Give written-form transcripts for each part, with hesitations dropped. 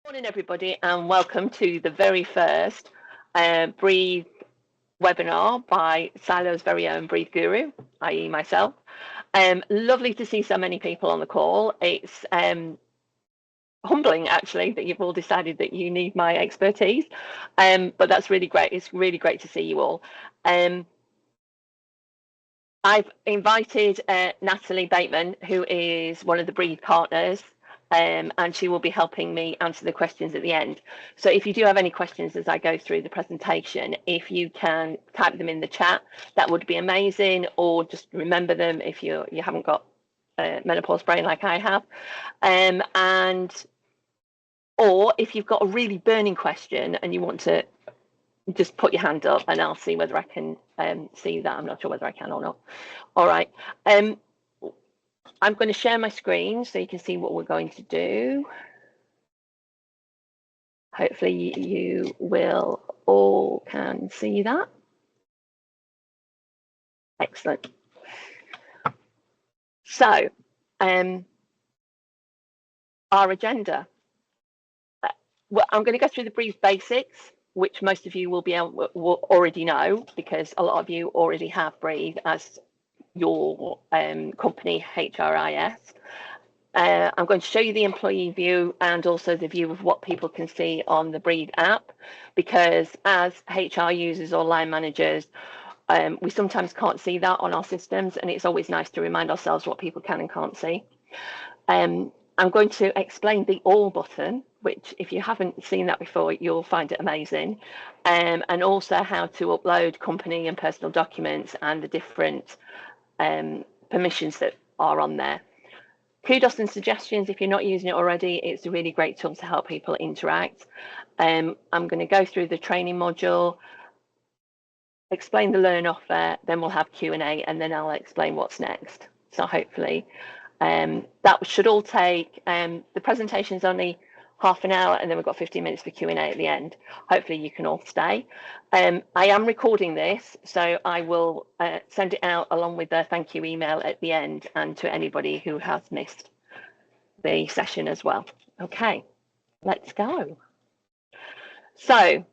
Morning, everybody, and welcome to the very first Breathe webinar by SYLO's very own Breathe Guru, i.e. myself. Lovely to see so many people on the call. It's humbling, actually, that you've all decided that you need my expertise, but that's really great. It's really great to see you all. I've invited Natalie Bateman, who is one of the Breathe partners, and she will be helping me answer the questions at the end. So if you do have any questions as I go through the presentation, if you can type them in the chat, that would be amazing, or just remember them if you haven't got menopause brain like I have. Or if you've got a really burning question and you want to just put your hand up and I'll see whether I can see that. I'm not sure whether I can or not. All right. I'm going to share my screen so you can see what we're going to do. Hopefully you will all can see that. Excellent. So our agenda. Well, I'm going to go through the brief basics, which most of you will already know, because a lot of you already have Breathe as your company HRIS. I'm going to show you the employee view and also the view of what people can see on the Breathe app, because as HR users or line managers, we sometimes can't see that on our systems, and it's always nice to remind ourselves what people can and can't see. I'm going to explain the all button, which if you haven't seen that before, you'll find it amazing, and also how to upload company and personal documents and the different permissions that are on there. Kudos and suggestions, if you're not using it already, it's a really great tool to help people interact. I'm going to go through the training module, explain the learn offer, then we'll have Q&A, and then I'll explain what's next. So hopefully that should all take, the presentation is only half an hour, and then we've got 15 minutes for Q&A at the end. Hopefully you can all stay. I am recording this, so I will send it out along with the thank you email at the end, and to anybody who has missed the session as well. Okay, let's go. So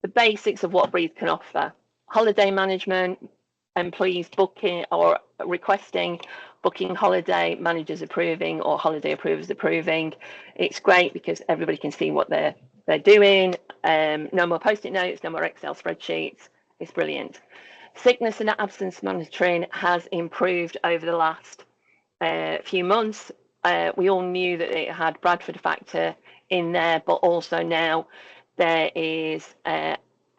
the basics of what Breathe can offer: holiday management, employees booking or requesting, booking holiday, managers approving, or holiday approvers approving. It's great because everybody can see what they're doing. No more post-it notes, no more Excel spreadsheets. It's brilliant. Sickness and absence monitoring has improved over the last few months. We all knew that it had Bradford factor in there, but also now there is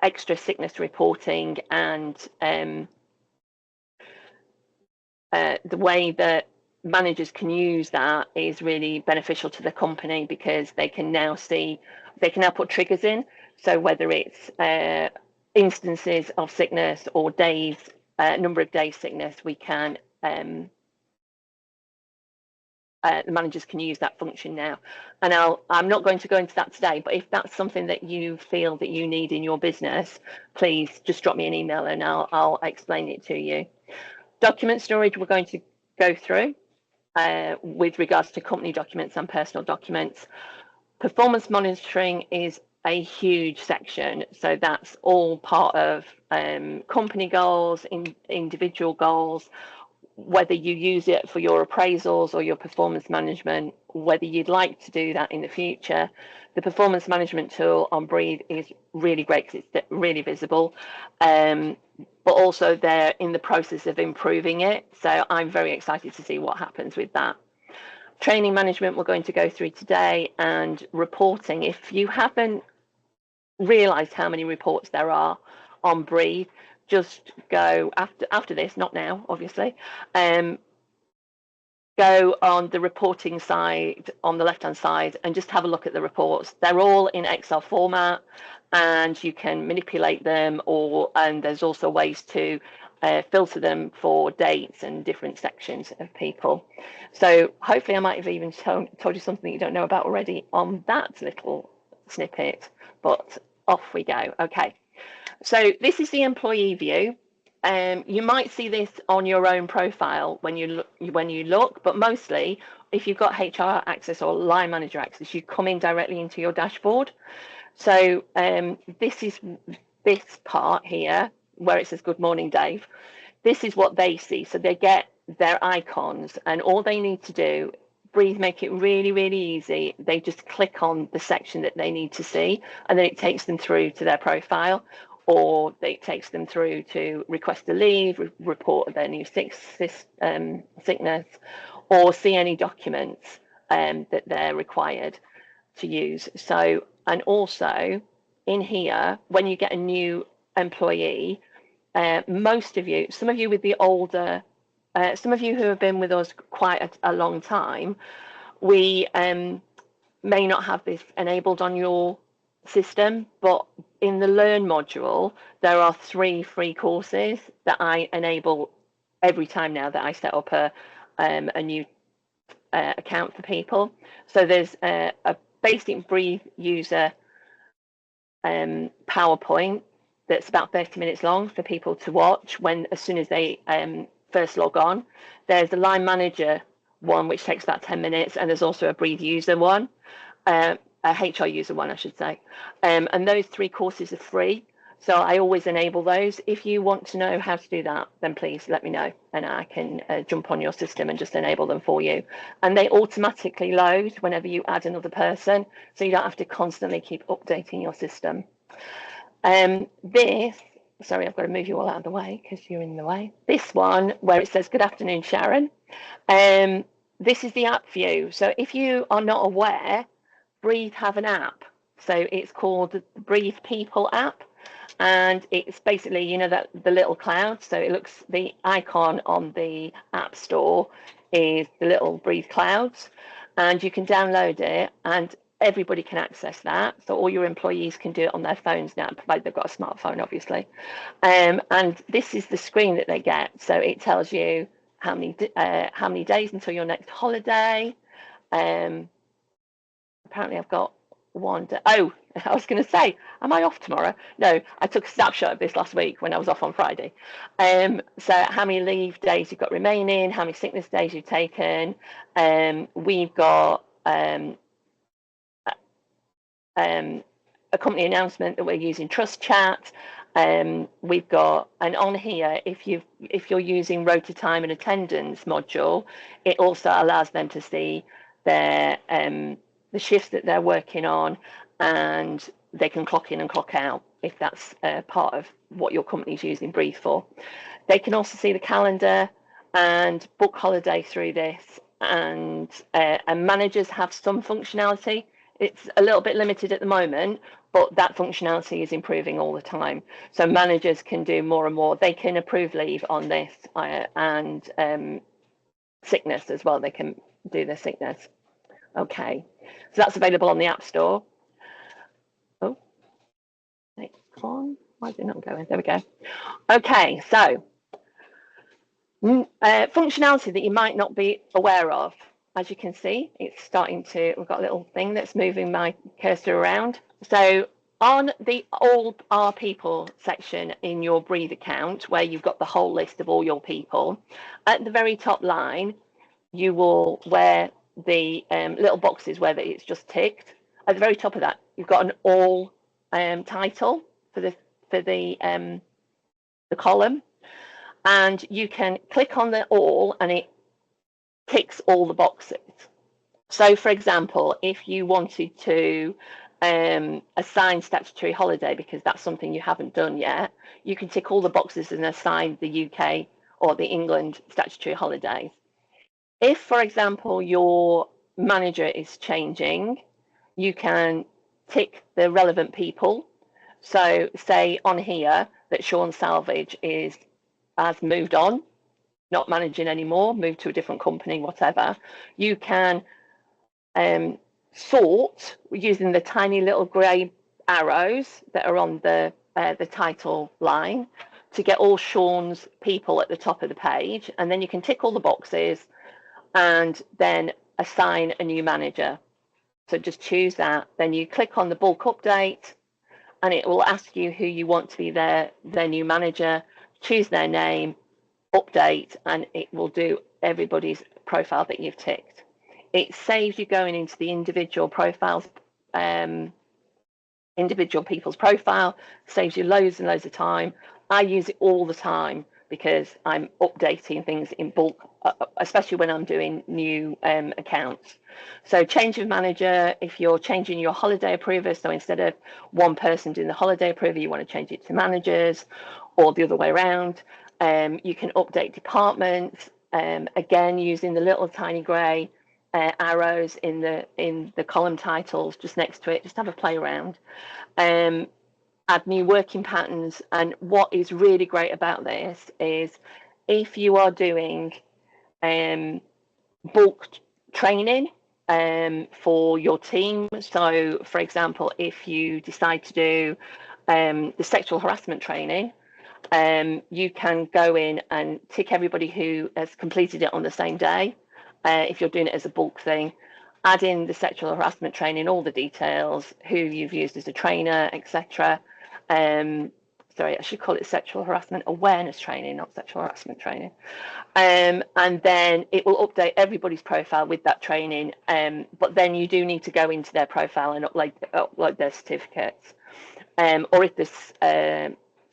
extra sickness reporting, and the way that managers can use that is really beneficial to the company, because they can now put triggers in. So whether it's instances of sickness or days, number of days sickness, we can the managers can use that function now. And I'm not going to go into that today, but if that's something that you feel that you need in your business, please just drop me an email and I'll explain it to you. Document storage we're going to go through with regards to company documents and personal documents. Performance monitoring is a huge section, so that's all part of company goals, individual goals, whether you use it for your appraisals or your performance management, whether you'd like to do that in the future. The performance management tool on Breathe is really great because it's really visible, but also they're in the process of improving it. So I'm very excited to see what happens with that. Training management we're going to go through today, and reporting. If you haven't realized how many reports there are on Breathe, just go after this, not now, obviously. Go on the reporting side on the left-hand side and just have a look at the reports. They're all in Excel format, and you can manipulate them, and there's also ways to filter them for dates and different sections of people. So hopefully I might have even told you something you don't know about already on that little snippet, but off we go. Okay, so this is the employee view. You might see this on your own profile when you look, but mostly if you've got HR access or line manager access, you come in directly into your dashboard. So this part here where it says good morning, Dave. This is what they see. So they get their icons, and all they need to do, Breathe make it really, really easy. They just click on the section that they need to see, and then it takes them through to their profile, or it takes them through to request a leave, report their new sickness, or see any documents that they're required to use. So, and also in here, when you get a new employee, most of you, some of you with the older, some of you who have been with us quite a long time, we may not have this enabled on your system, but in the Learn module, there are 3 free courses that I enable every time now that I set up a new account for people. So there's a basic Breathe user PowerPoint that's about 30 minutes long for people to watch as soon as they first log on. There's a line manager one which takes about 10 minutes, and there's also a Breathe user one, a HR user one, I should say. And those 3 courses are free. So I always enable those. If you want to know how to do that, then please let me know, and I can jump on your system and just enable them for you. And they automatically load whenever you add another person, so you don't have to constantly keep updating your system. Sorry, I've got to move you all out of the way because you're in the way. This one where it says, good afternoon, Sharon. This is the app view. So if you are not aware, Breathe have an app. So it's called the Breathe People app. And it's basically, you know, that the little cloud. So it looks, the icon on the App Store is the little Breathe clouds, and you can download it, and everybody can access that. So all your employees can do it on their phones now, provided they've got a smartphone, obviously. And this is the screen that they get. So it tells you how many days until your next holiday. Apparently, I've got one day. Oh, I was going to say, am I off tomorrow? No, I took a snapshot of this last week when I was off on Friday. So how many leave days you've got remaining, how many sickness days you've taken. We've got a company announcement that we're using Trust Chat. We've got, and on here, if you're using rota time and attendance module, it also allows them to see their the shifts that they're working on, and they can clock in and clock out if that's part of what your company's using Breathe for. They can also see the calendar and book holiday through this, and managers have some functionality. It's a little bit limited at the moment, but that functionality is improving all the time. So managers can do more and more. They can approve leave on this, and sickness as well. They can do their sickness. Okay, so that's available on the App Store. Oh, next one. Why is it not going? There we go. Okay, so functionality that you might not be aware of. As you can see, it's starting to, we've got a little thing that's moving my cursor around. So on the All Our People section in your Breathe account, where you've got the whole list of all your people, at the very top line, you will, where the little boxes where it's just ticked, at the very top of that, you've got an all title for the column, and you can click on the all, and it ticks all the boxes. So, for example, if you wanted to assign statutory holiday, because that's something you haven't done yet, you can tick all the boxes and assign the UK or the England statutory holidays. If, for example, your manager is changing, you can tick the relevant people. So say on here that Sean Salvage has moved on, not managing anymore, moved to a different company, whatever. You can sort using the tiny little grey arrows that are on the title line to get all Sean's people at the top of the page, and then you can tick all the boxes and then assign a new manager. So just choose that, then you click on the bulk update, and it will ask you who you want to be their new manager. choose their name, update, and it will do everybody's profile that you've ticked. It saves you going into the individual profiles, individual people's profile, saves you loads and loads of time. I use it all the time because I'm updating things in bulk, especially when I'm doing new accounts. So change of manager, if you're changing your holiday approver, so instead of one person doing the holiday approver, you want to change it to managers, or the other way around. You can update departments, again, using the little tiny grey arrows in the column titles just next to it. Just have a play around. Add new working patterns. And what is really great about this is if you are doing bulk training for your team. So, for example, if you decide to do the sexual harassment training, you can go in and tick everybody who has completed it on the same day. If you're doing it as a bulk thing, add in the sexual harassment training, all the details, who you've used as a trainer, etc. Sorry, I should call it sexual harassment awareness training, not sexual harassment training. And then it will update everybody's profile with that training. But then you do need to go into their profile and upload their certificates. Or if this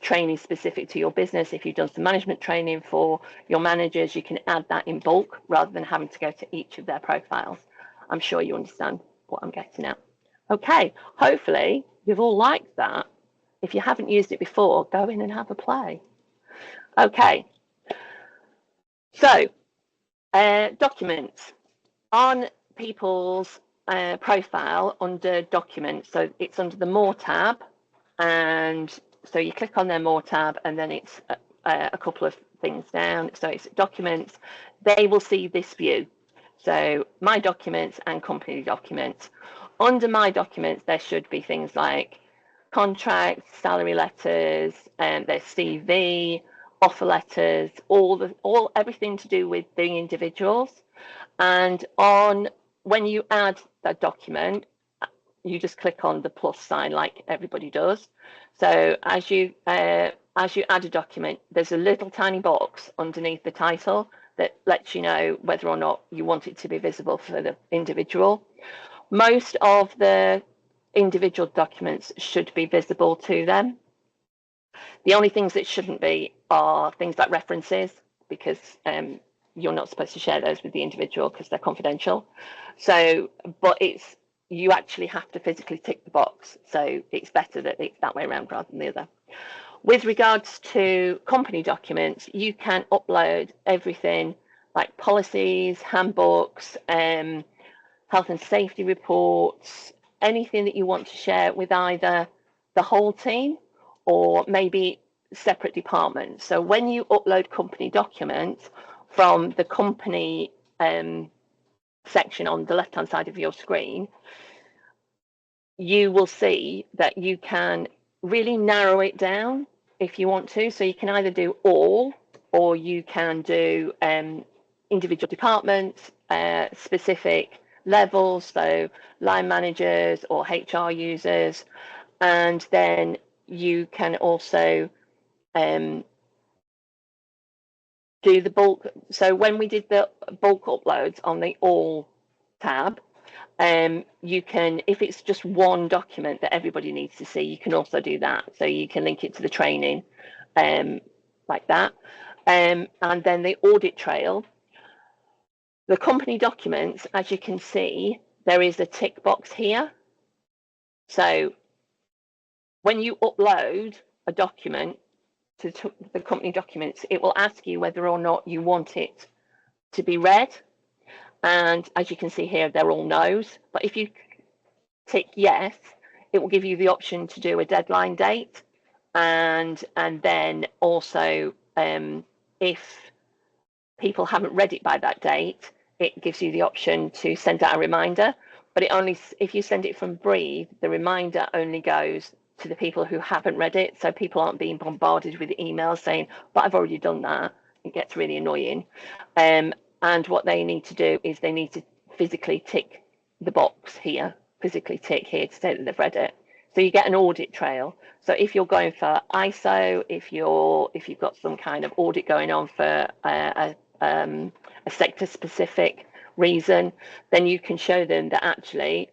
training specific to your business, if you've done some management training for your managers, you can add that in bulk rather than having to go to each of their profiles. I'm sure you understand what I'm getting at. Okay, hopefully you've all liked that. If you haven't used it before, go in and have a play. Okay, so documents. On people's profile under documents, so it's under the More tab, and so you click on their More tab, and then it's a couple of things down. So it's documents. They will see this view. So my documents and company documents. Under my documents, there should be things like contracts, salary letters, their CV, offer letters, everything to do with the individuals. And when you add that document, you just click on the plus sign like everybody does. So as you add a document, there's a little tiny box underneath the title that lets you know whether or not you want it to be visible for the individual. Most of the individual documents should be visible to them. The only things that shouldn't be are things like references, because you're not supposed to share those with the individual because they're confidential. So, but you actually have to physically tick the box. So it's better that it's that way around rather than the other. With regards to company documents, you can upload everything like policies, handbooks, health and safety reports, anything that you want to share with either the whole team or maybe separate departments. So when you upload company documents from the company section on the left-hand side of your screen, you will see that you can really narrow it down if you want to. So you can either do all, or you can do individual departments, specific levels, so line managers or HR users, and then you can also do the bulk. So when we did the bulk uploads on the all tab, you can, if it's just one document that everybody needs to see, you can also do that. So you can link it to the training like that. And then the audit trail. The company documents, as you can see, there is a tick box here. So when you upload a document to the company documents, it will ask you whether or not you want it to be read. And as you can see here, they're all no's. But if you tick yes, it will give you the option to do a deadline date. And then also, if people haven't read it by that date, it gives you the option to send out a reminder. But if you send it from Breathe, the reminder only goes to the people who haven't read it. So people aren't being bombarded with emails saying, but I've already done that. It gets really annoying. And what they need to do is they need to physically tick the box here, physically tick here to say that they've read it. So you get an audit trail. So if you're going for ISO, if you've got some kind of audit going on for a sector specific reason, then you can show them that actually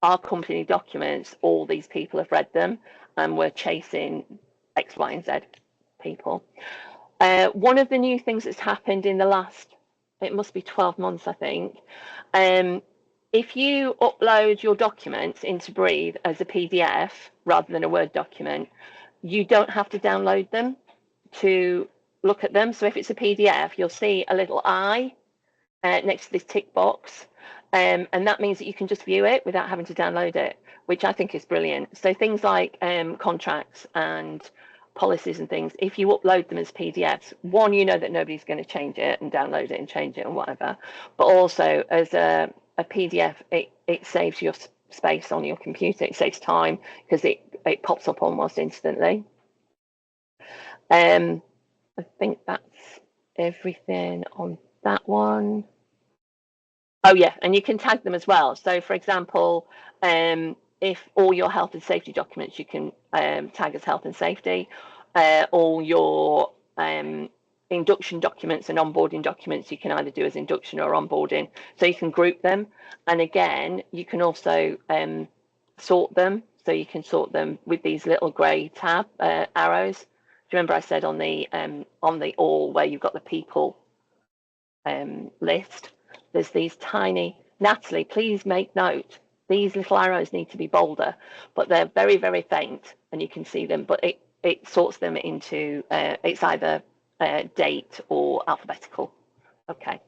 our company documents, all these people have read them, and we're chasing X, Y, and Z people. One of the new things that's happened in the last, it must be 12 months, I think. If you upload your documents into Breathe as a PDF rather than a Word document, you don't have to download them to look at them. So if it's a PDF, you'll see a little eye next to this tick box. And that means that you can just view it without having to download it, which I think is brilliant. So things like contracts and policies and things, if you upload them as PDFs, one, you know that nobody's going to change it and download it and change it and whatever. But also as a PDF, it saves your space on your computer. It saves time because it pops up almost instantly. I think that's everything on that one. Oh yeah, and you can tag them as well. So for example, if all your health and safety documents you can tag as health and safety, all your induction documents and onboarding documents you can either do as induction or onboarding. So you can group them, and again you can also sort them. So you can sort them with these little grey tab arrows. Do you remember I said on the all where you've got the people list? There's these tiny, Natalie, please make note, these little arrows need to be bolder, but they're very, very faint and you can see them, but it sorts them into, it's either date or alphabetical. Okay.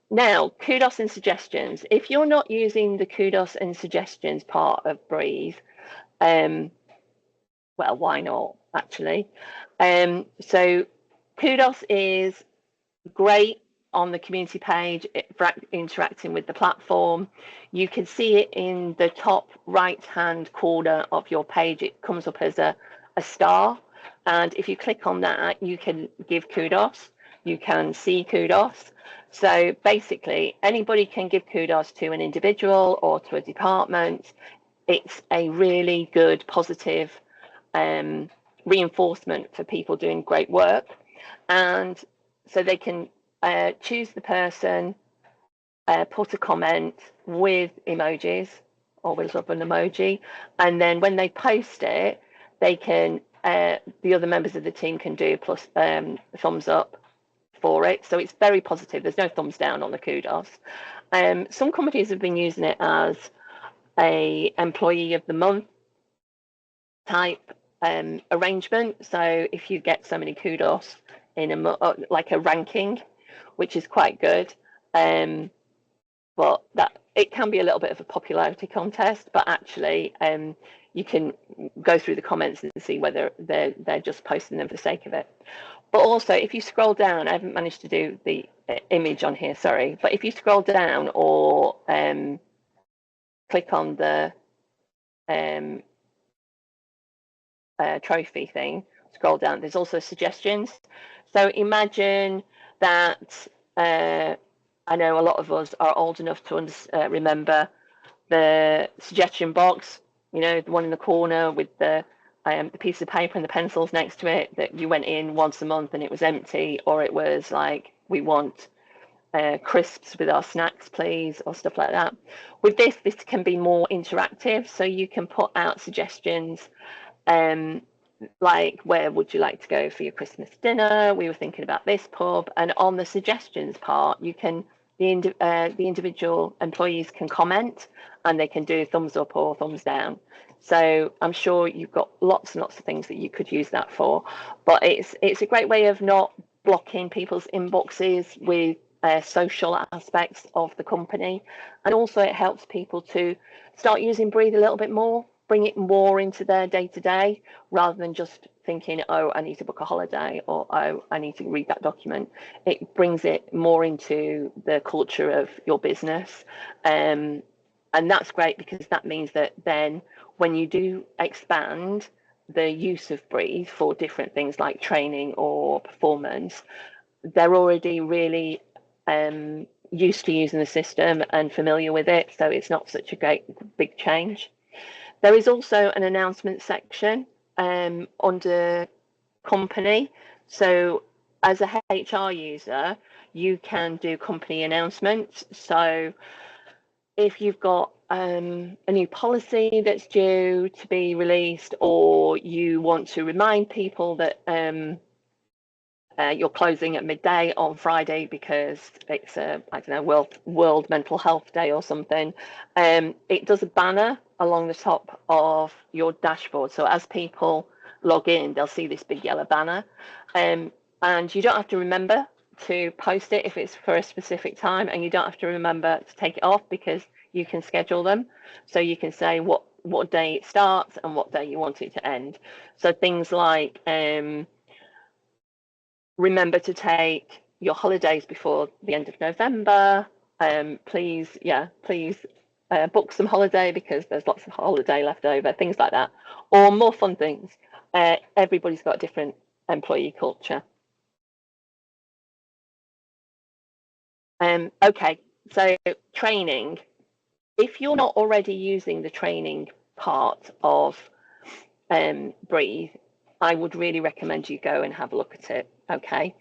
Now, kudos and suggestions. If you're not using the kudos and suggestions part of Breathe, well, why not, actually? So kudos is great on the community page for interacting with the platform. You can see it in the top right hand corner of your page. It comes up as a star, and if you click on that you can give kudos, you can see kudos. So basically anybody can give kudos to an individual or to a department. It's a really good positive reinforcement for people doing great work, and so they can choose the person, put a comment with emojis or with an emoji, and then when they post it, they can the other members of the team can do plus thumbs up for it. So it's very positive. There's no thumbs down on the kudos. Some companies have been using it as a employee of the month type arrangement. So if you get so many kudos in like a ranking, which is quite good, but that it can be a little bit of a popularity contest, but actually you can go through the comments and see whether they're just posting them for the sake of it. But also if you scroll down, I haven't managed to do the image on here, sorry, but if you scroll down or click on the trophy thing, scroll down, there's also suggestions. So imagine that I know a lot of us are old enough to remember the suggestion box, you know, the one in the corner with the piece of paper and the pencils next to it that you went in once a month and it was empty, or it was like, we want crisps with our snacks, please, or stuff like that. With this can be more interactive, so you can put out suggestions like, where would you like to go for your Christmas dinner? We were thinking about this pub. And on the suggestions part, you can the individual employees can comment and they can do thumbs up or thumbs down. So I'm sure you've got lots and lots of things that you could use that for, but it's a great way of not blocking people's inboxes with social aspects of the company. And also it helps people to start using Breathe a little bit more, bring it more into their day-to-day, rather than just thinking, oh, I need to book a holiday, or oh, I need to read that document. It brings it more into the culture of your business. And that's great, because that means that then when you do expand the use of Breathe for different things like training or performance, they're already really used to using the system and familiar with it, so it's not such a great big change. There is also an announcement section under company. So as a HR user, you can do company announcements. So if you've got a new policy that's due to be released, or you want to remind people that you're closing at midday on Friday because it's a, I don't know, World Mental Health Day or something, it does a banner along the top of your dashboard. So as people log in, they'll see this big yellow banner, and you don't have to remember to post it if it's for a specific time, and you don't have to remember to take it off because you can schedule them. So you can say what day it starts and what day you want it to end. So things like remember to take your holidays before the end of November. Please book some holiday because there's lots of holiday left over, things like that. Or more fun things. Everybody's got a different employee culture. Okay, so training. If you're not already using the training part of Breathe, I would really recommend you go and have a look at it. Okay,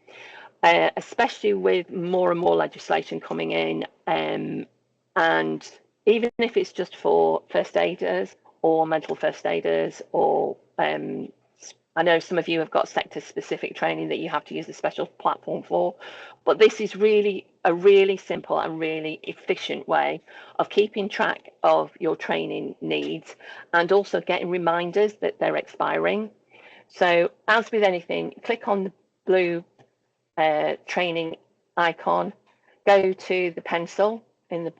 especially with more and more legislation coming in, and even if it's just for first aiders or mental first aiders, or I know some of you have got sector specific training that you have to use a special platform for, but this is really a really simple and really efficient way of keeping track of your training needs and also getting reminders that they're expiring. So as with anything, click on the blue training icon, go to the pencil in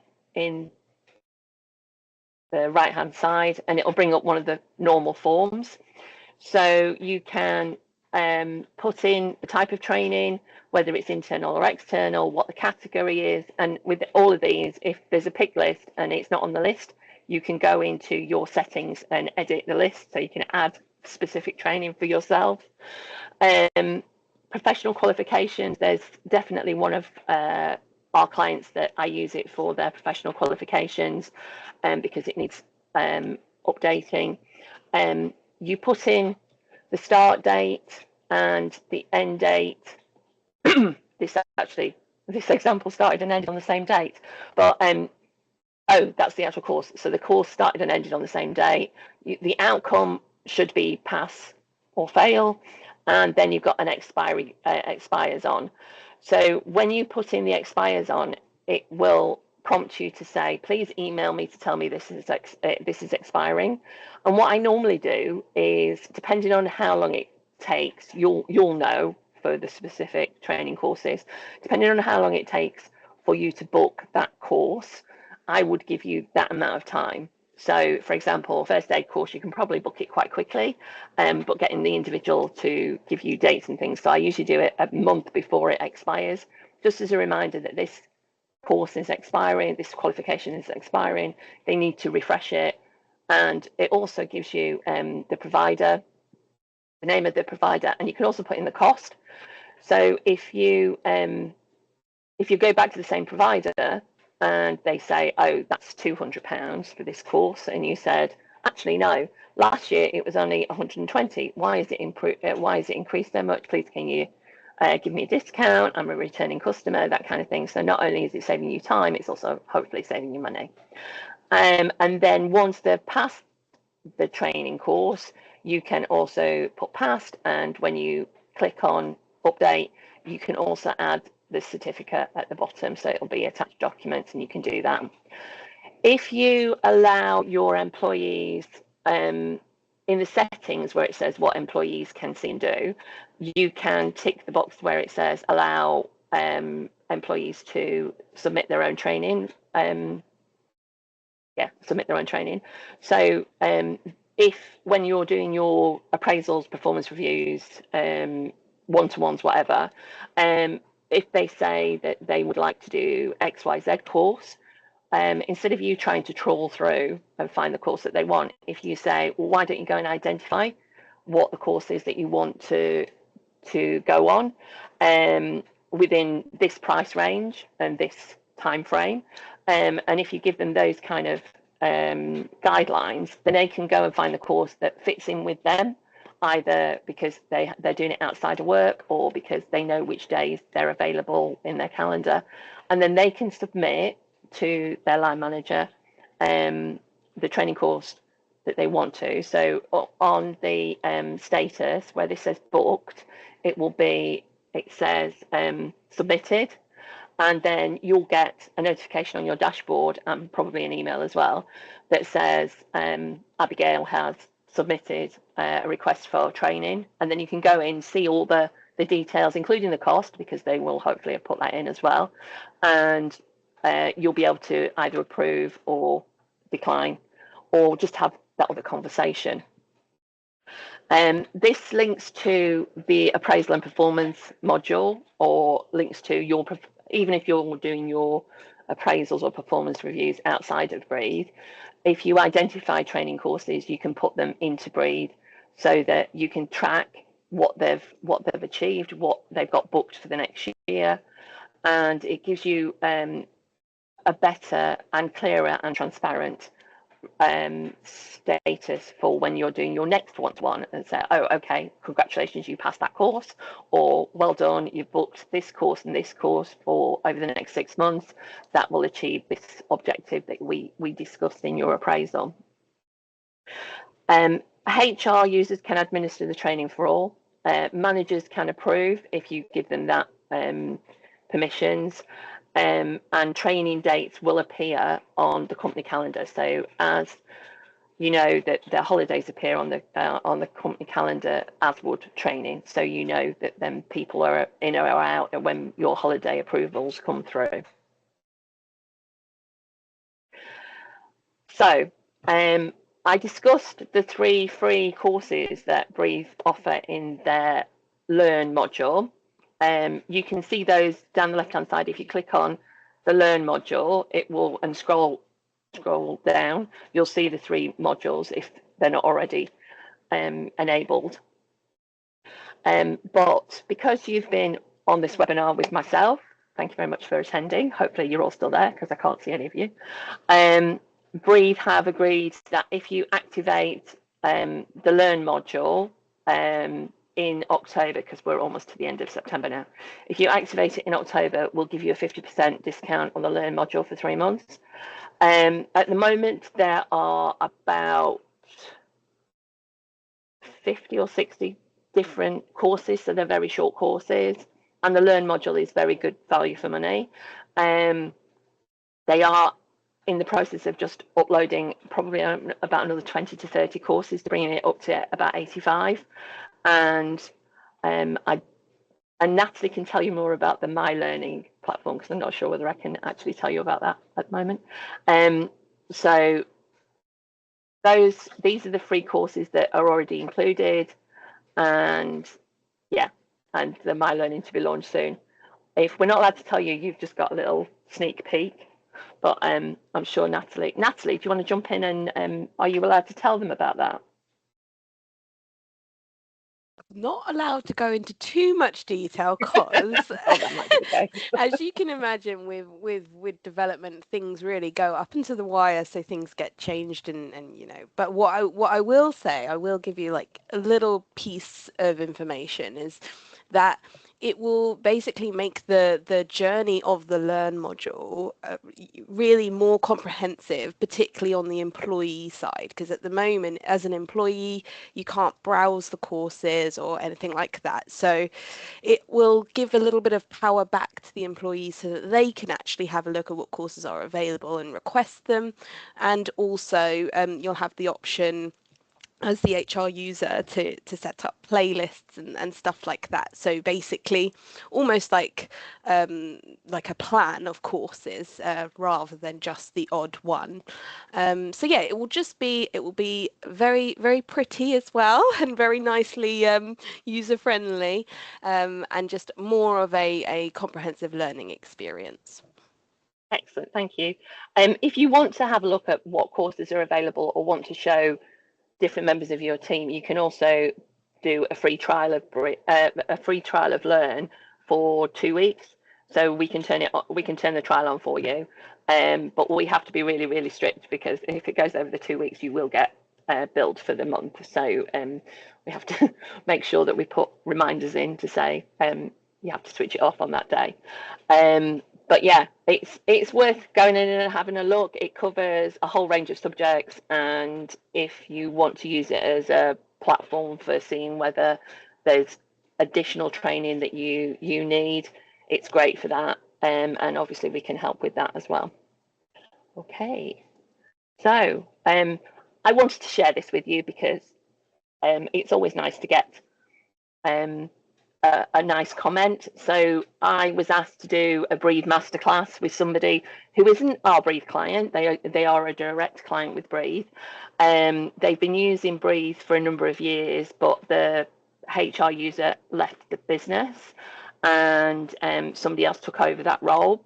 the right hand side, and it'll bring up one of the normal forms. So you can put in the type of training, whether it's internal or external, what the category is. And with all of these, if there's a pick list and it's not on the list, you can go into your settings and edit the list so you can add specific training for yourself. Professional qualifications, there's definitely one of our clients that I use it for their professional qualifications because it needs updating. You put in the start date and the end date. this example started and ended on the same date, but oh, that's the actual course. So the course started and ended on the same day. The outcome should be pass or fail, and then you've got an expiry expires on. So when you put in the expires on, it will prompt you to say, please email me to tell me this is expiring. And what I normally do is, depending on how long it takes, you'll know for the specific training courses, depending on how long it takes for you to book that course, I would give you that amount of time. So, for example, first aid course, you can probably book it quite quickly, but getting the individual to give you dates and things. So I usually do it a month before it expires, just as a reminder that this course is expiring, this qualification is expiring, they need to refresh it. And it also gives you the provider, the name of the provider, and you can also put in the cost. So if you go back to the same provider and they say, oh, that's £200 for this course, and you said, actually no, last year it was only 120. Why is it increased so much? Please can you give me a discount? I'm a returning customer, that kind of thing. So not only is it saving you time, it's also hopefully saving you money. And then once they've passed the training course, you can also put passed, and when you click on update, you can also add the certificate at the bottom, so it'll be attached documents, and you can do that. If you allow your employees in the settings where it says what employees can see and do, you can tick the box where it says allow employees to submit their own training. Submit their own training. So if when you're doing your appraisals, performance reviews, one-to-ones, whatever, if they say that they would like to do XYZ course, instead of you trying to trawl through and find the course that they want, if you say, well, why don't you go and identify what the course is that you want to go on within this price range and this time frame. And if you give them those kind of guidelines, then they can go and find the course that fits in with them, either because they're doing it outside of work or because they know which days they're available in their calendar. And then they can submit to their line manager the training course that they want to. So on the status where this says booked, it says submitted, and then you'll get a notification on your dashboard and probably an email as well that says Abigail has submitted a request for training, and then you can go in, see all the details, including the cost, because they will hopefully have put that in as well, and you'll be able to either approve or decline, or just have that other conversation. This links to the appraisal and performance module, or links to your, even if you're doing your appraisals or performance reviews outside of Breathe, if you identify training courses, you can put them into Breathe so that you can track what they've achieved, what they've got booked for the next year, and it gives you a better and clearer and transparent status for when you're doing your next one-to-one, and say, oh, okay, congratulations, you passed that course, or well done, you've booked this course and this course for over the next 6 months that will achieve this objective that we discussed in your appraisal. HR users can administer the training for all. Managers can approve if you give them that permissions. And training dates will appear on the company calendar. So as you know that the holidays appear on the company calendar, as would training. So you know that then people are in or out and when your holiday approvals come through. So I discussed the 3 free courses that Breathe offer in their Learn module. You can see those down the left-hand side. If you click on the Learn module, it will, and scroll down, you'll see the 3 modules if they're not already enabled. But because you've been on this webinar with myself, thank you very much for attending. Hopefully you're all still there because I can't see any of you. Breathe have agreed that if you activate the Learn module in October, because we're almost to the end of September now, if you activate it in October, we'll give you a 50% discount on the Learn module for 3 months. At the moment, there are about 50 or 60 different courses, so they're very short courses, and the Learn module is very good value for money. They are in the process of just uploading probably about another 20 to 30 courses to bringing it up to about 85. And Natalie can tell you more about the My Learning platform, because I'm not sure whether I can actually tell you about that at the moment. So these are the free courses that are already included, and yeah, and the My Learning to be launched soon. If we're not allowed to tell you, you've just got a little sneak peek. But I'm sure Natalie, do you want to jump in and are you allowed to tell them about that? Not allowed to go into too much detail because as you can imagine with development, things really go up into the wire, so things get changed and you know. But what I will say, I will give you like a little piece of information, is that it will basically make the journey of the Learn module really more comprehensive, particularly on the employee side, because at the moment, as an employee, you can't browse the courses or anything like that. So it will give a little bit of power back to the employees so that they can actually have a look at what courses are available and request them. And also you'll have the option as the HR user to set up playlists and stuff like that. So basically almost like a plan of courses rather than just the odd one. So yeah, it will be very, very pretty as well, and very nicely user friendly, and just more of a comprehensive learning experience. Excellent, thank you. If you want to have a look at what courses are available or want to show different members of your team, you can also do a free trial of Learn for 2 weeks. so we can turn the trial on for you. But we have to be really, really strict, because if it goes over the 2 weeks, you will get billed for the month. So we have to make sure that we put reminders in to say you have to switch it off on that day. But yeah, it's worth going in and having a look. It covers a whole range of subjects, and if you want to use it as a platform for seeing whether there's additional training that you need, it's great for that. And obviously we can help with that as well. Okay, so I wanted to share this with you because it's always nice to get a nice comment. So I was asked to do a Breathe masterclass with somebody who isn't our Breathe client. They are a direct client with Breathe. They've been using Breathe for a number of years, but the HR user left the business, and somebody else took over that role.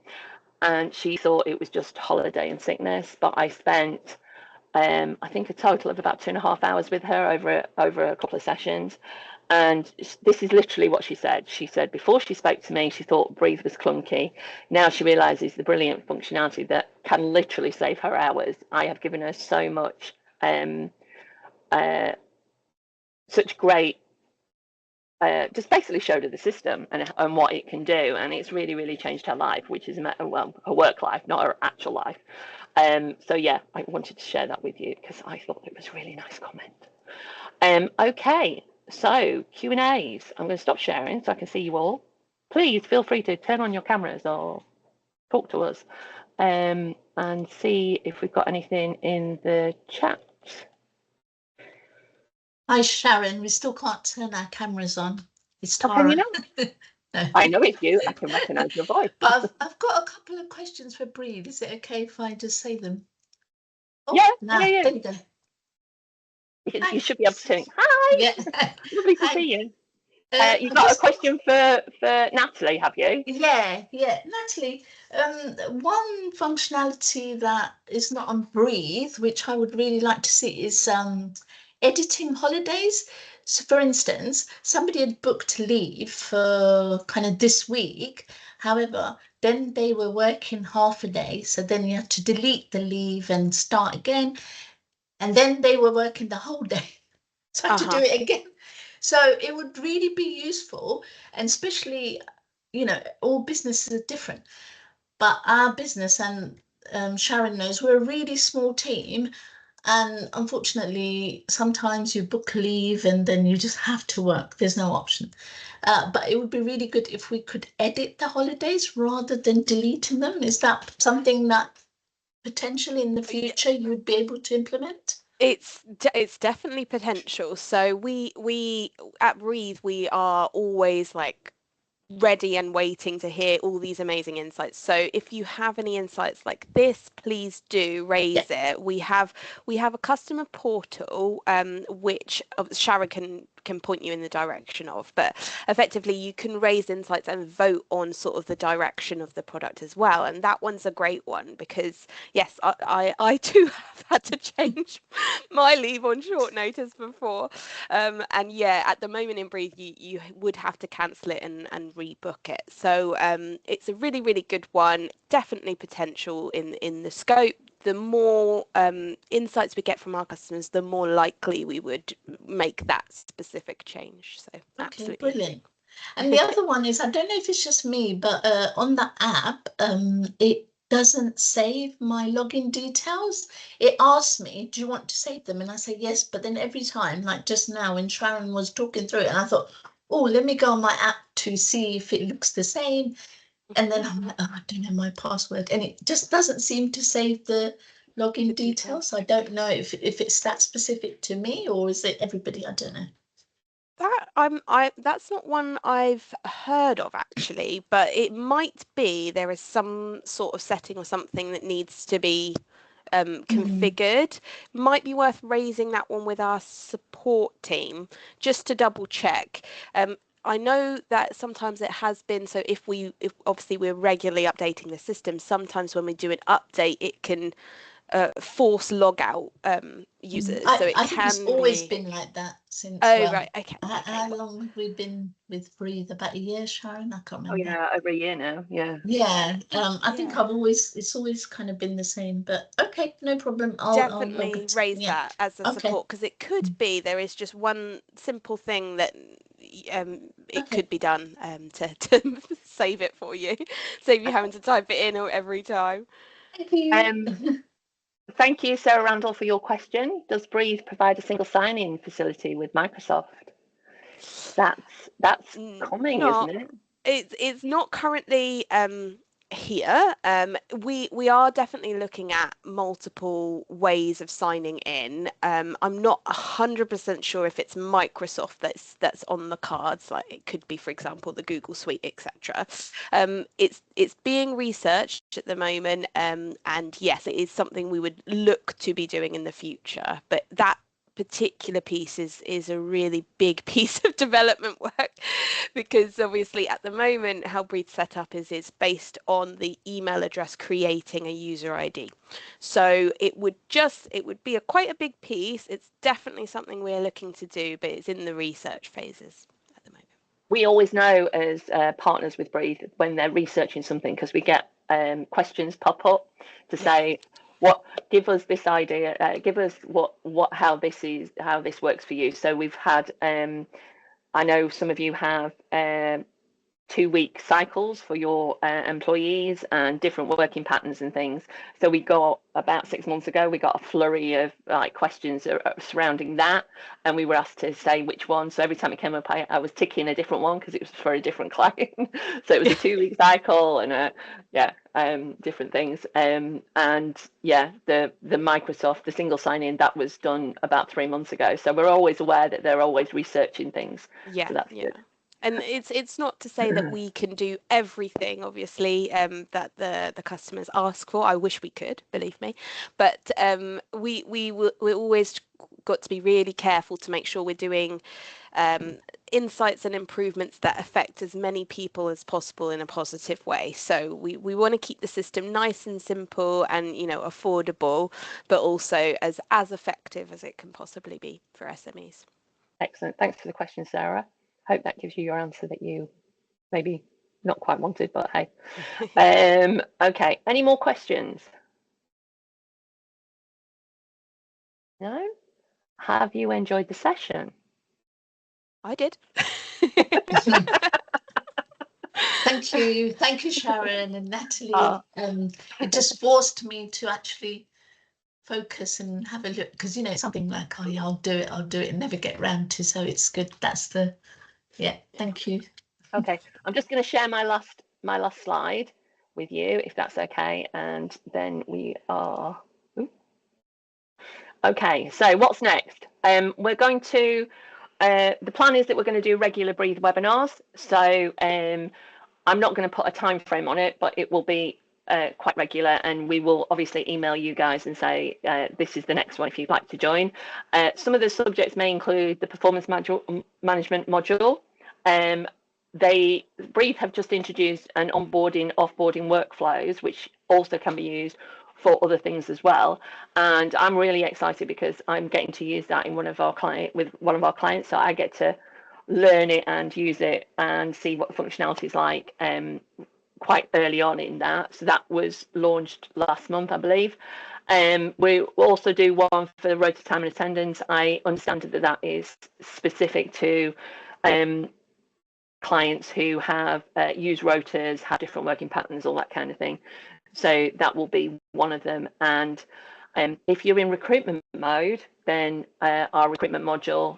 And she thought it was just holiday and sickness, but I spent I think a total of about 2.5 hours with her over a couple of sessions. And this is literally what she said. She said before she spoke to me, she thought Breathe was clunky. Now she realizes the brilliant functionality that can literally save her hours. I have given her so much, such great, just basically showed her the system and what it can do. And it's really, really changed her life, which is, well, her work life, not her actual life. So yeah, I wanted to share that with you because I thought it was a really nice comment. Okay, so Q&As. I'm going to stop sharing so I can see you all. Please feel free to turn on your cameras or talk to us, and see if we've got anything in the chat. Hi Sharon, we still can't turn our cameras on. It's Tara. How can you know? No. I know it's you. I can recognise your voice. But I've got a couple of questions for Breathe. Is it okay if I just say them? Oh, yeah. There you go. You should be able to turn. Hi. Yeah. Lovely to see you. You've got a question for Natalie, have you? Yeah. Natalie, one functionality that is not on Breathe, which I would really like to see, is editing holidays. So for instance, somebody had booked leave for kind of this week. However, then they were working half a day. So then you have to delete the leave and start again. And then they were working the whole day. So I had to do it again. So it would really be useful, and especially, all businesses are different. But our business, and Sharon knows, we're a really small team. And unfortunately, sometimes you book leave and then you just have to work. There's no option. But it would be really good if we could edit the holidays rather than deleting them. Is that something that potentially in the future you would be able to implement? It's definitely potential. So we at Breathe, we are always like ready and waiting to hear all these amazing insights. So if you have any insights like this, please do raise it. We have a customer portal, which Sharon can point you in the direction of, but effectively you can raise insights and vote on sort of the direction of the product as well. And that one's a great one because yes, I too have had to change my leave on short notice before, and yeah, at the moment in Breathe you would have to cancel it and rebook it. So it's a really, really good one. Definitely potential in the scope. The more insights we get from our customers, the more likely we would make that specific change. So absolutely. Brilliant. And the other one is, I don't know if it's just me, but on the app, it doesn't save my login details. It asks me, do you want to save them? And I say yes, but then every time, like just now when Sharon was talking through it, and I thought, oh, let me go on my app to see if it looks the same. And then I'm like, oh, I don't know my password. And it just doesn't seem to save the login details. I don't know if it's that specific to me or is it everybody? I don't know. That's not one I've heard of actually, but it might be there is some sort of setting or something that needs to be configured. Might be worth raising that one with our support team just to double check. I know that sometimes it has been, so if obviously we're regularly updating the system, sometimes when we do an update it can force log out users. So it I think it's can always be. been like that since. Oh, right. Okay. How long have we been with Breathe? About a year, Sharon? I can't remember. Oh yeah, over a year now. Yeah. Yeah. I think Yeah. it's always kind of been the same. But okay, no problem. Definitely raise yeah. that as a Okay. support, because it could be there is just one simple thing that it Okay. could be done to save it for you, save you having to type it in every time. Thank you. Thank you, Sarah Randall, for your question. Does Breathe provide a single sign-in facility with Microsoft? That's coming, Not isn't it? it's not currently here. We are definitely looking at multiple ways of signing in. I'm not 100% sure if it's Microsoft that's on the cards. Like it could be, for example, the Google Suite, etc. It's being researched at the moment, and yes, it is something we would look to be doing in the future. But that particular piece is a really big piece of development work, because obviously at the moment how Breathe set up is it's based on the email address creating a user ID. So it would be quite a big piece. It's definitely something we're looking to do, but it's in the research phases at the moment. We always know as partners with Breathe when they're researching something, because we get questions pop up to say, give us this idea, give us how this works for you. So we've had, I know some of you have 2-week cycles for your employees and different working patterns and things. So we got about 6 months ago, we got a flurry of questions surrounding that, and we were asked to say which one. So every time it came up, I was ticking a different one because it was for a different client. So it was a 2-week cycle and different things. And yeah, the Microsoft, the single sign-in, that was done about 3 months ago. So we're always aware that they're always researching things. Yeah, so that's yeah. good. And it's not to say that we can do everything, obviously, that the customers ask for. I wish we could, believe me, but we're always got to be really careful to make sure we're doing insights and improvements that affect as many people as possible in a positive way. So we want to keep the system nice and simple and affordable, but also as effective as it can possibly be for SMEs. Excellent. Thanks for the question, Sarah. Hope that gives you your answer that you maybe not quite wanted, but hey. Okay, any more questions? No? Have you enjoyed the session? I did. Thank you, Sharon and Natalie. Oh. It just forced me to actually focus and have a look, because it's something like, oh yeah, I'll do it and never get round to. So it's good. Thank you. Okay, I'm just going to share my last slide with you, if that's okay, and then we are. Okay, so what's next? We're going to. The plan is that we're going to do regular Breathe webinars. So I'm not going to put a time frame on it, but it will be quite regular, and we will obviously email you guys and say this is the next one if you'd like to join. Some of the subjects may include the performance management module. Breathe have just introduced an onboarding, offboarding workflows, which also can be used for other things as well. And I'm really excited because I'm getting to use that in with one of our clients. So I get to learn it and use it and see what the functionality is like quite early on in that. So that was launched last month, I believe. We also do one for the rota time and attendance. I understand that is specific to clients who have used rotas, have different working patterns, all that kind of thing. So that will be one of them. And if you're in recruitment mode, then our recruitment module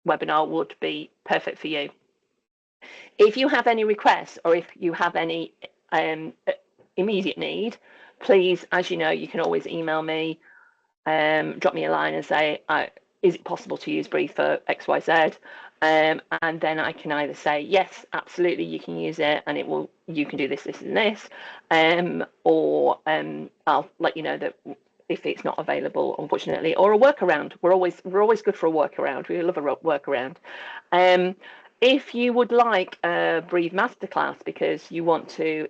webinar would be perfect for you. If you have any requests or if you have any immediate need, please, as you know, you can always email me, drop me a line and say, is it possible to use Breathe for XYZ? And then I can either say, yes, absolutely, you can use it and you can do this, this and this, or I'll let you know that if it's not available, unfortunately, or a workaround. We're always good for a workaround. We love a workaround. if you would like a Breathe Masterclass because you want to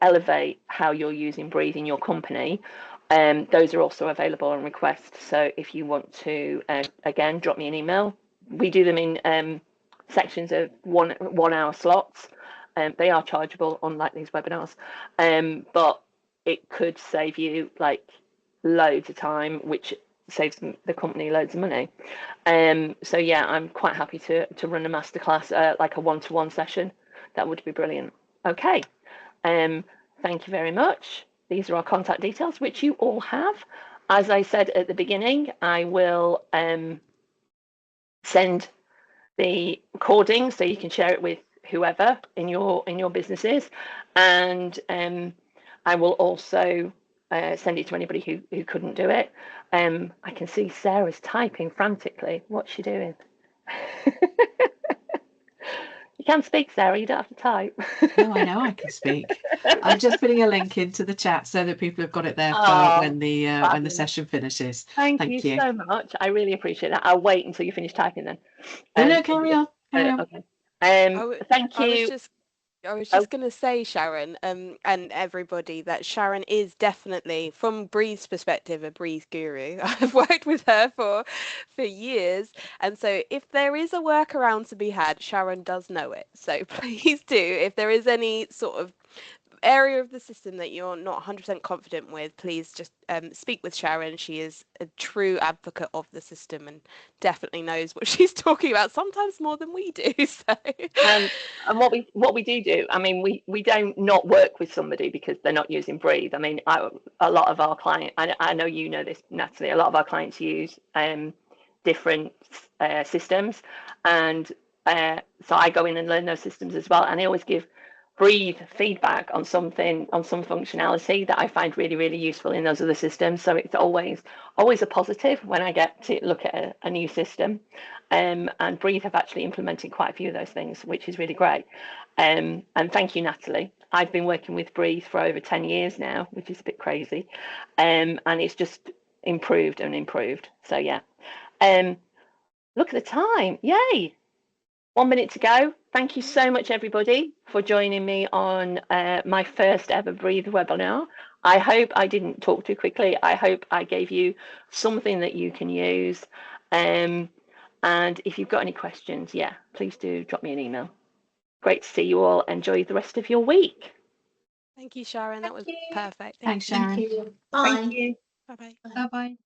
elevate how you're using Breathe in your company, those are also available on request. So if you want to, again, drop me an email. We do them in sections of 1 hour slots. They are chargeable, unlike these webinars, but it could save you like loads of time, which saves the company loads of money. So yeah, I'm quite happy to run a masterclass, like a one-to-one session. That would be brilliant. Okay, thank you very much. These are our contact details, which you all have. As I said at the beginning, I will send the recording so you can share it with whoever in your businesses, and I will also send it to anybody who couldn't do it. I can see Sarah's typing frantically. What's she doing? You can speak, Sarah. You don't have to type. No, I know I can speak. I'm just putting a link into the chat so that people have got it there for when the session finishes. Thank you so much. I really appreciate that. I'll wait until you finish typing then. No, carry on. Carry on. Okay. Thank you. I was just going to say, Sharon, and everybody, that Sharon is definitely, from Breeze's perspective, a Breathe guru. I've worked with her for years, and so if there is a workaround to be had, Sharon does know it. So please do, if there is any sort of area of the system that you're not 100% confident with, please just speak with Sharon. She is a true advocate of the system and definitely knows what she's talking about, sometimes more than we do. So and what we do, I mean, we don't not work with somebody because they're not using Breathe. I mean, a lot of our clients, I know you know this, Natalie, a lot of our clients use different systems, and so I go in and learn those systems as well, and I always give Breathe feedback on some functionality that I find really, really useful in those other systems. So it's always a positive when I get to look at a new system. And Breathe have actually implemented quite a few of those things, which is really great. And thank you, Natalie. I've been working with Breathe for over 10 years now, which is a bit crazy. And it's just improved and improved. So yeah. Look at the time. Yay. 1 minute to go. Thank you so much, everybody, for joining me on my first ever Breathe webinar. I hope I didn't talk too quickly. I hope I gave you something that you can use. And if you've got any questions, yeah, please do drop me an email. Great to see you all. Enjoy the rest of your week. Thank you, Sharon. That was perfect. Thanks, Sharon. Thank you. Bye. Thank you. Bye-bye. Bye-bye.